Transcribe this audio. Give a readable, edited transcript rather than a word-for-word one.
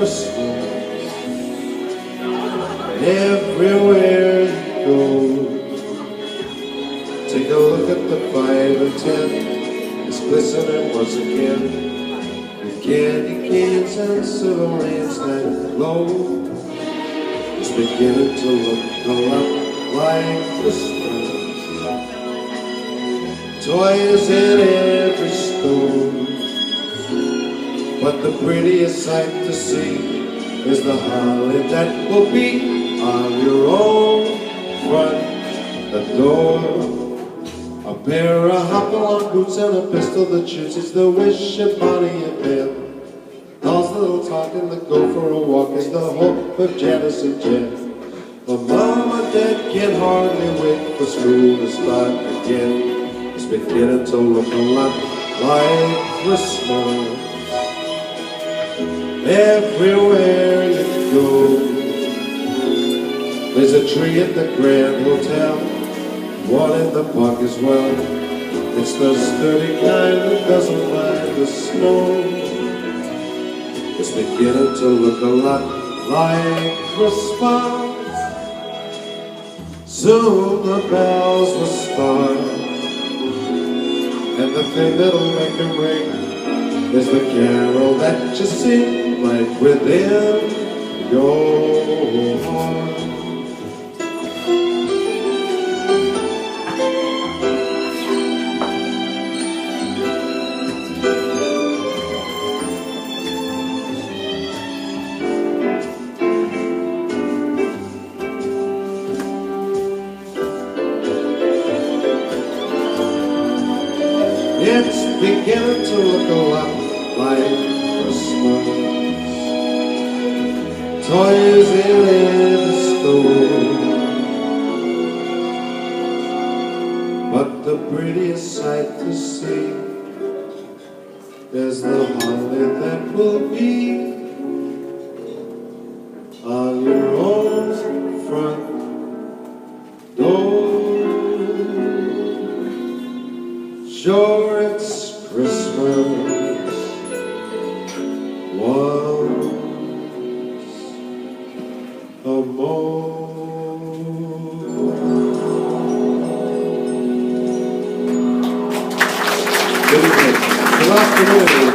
Christmas. Everywhere you go, take a look at the 5 and 10. It's glistening once again with candy canes and silver lamps that glow. It's beginning to look a lot like Christmas. Toys in every store, but the prettiest sight to see is the holly that will be on your own front door. A pair of hop-along boots and a pistol that shoots. It's the wish of Bonnie and Ben. Dolls little talking that go for a walk is the hope of Janice and Jen. But Mom and Dad can hardly wait for school to start again. It's beginning to look a lot like Christmas. Everywhere you go, there's a tree at the Grand Hotel, one in the park as well. It's the sturdy kind that doesn't mind the snow. It's beginning to look a lot like Christmas. Soon the bells will start, and the thing that'll make them ring is the carol that you sing right within your heart. It's beginning to look a lot like Christmas. Toys in every store, but the prettiest sight to see is the holly that will be on your own front door. Sure, it's Christmas once more. Good evening. Good afternoon.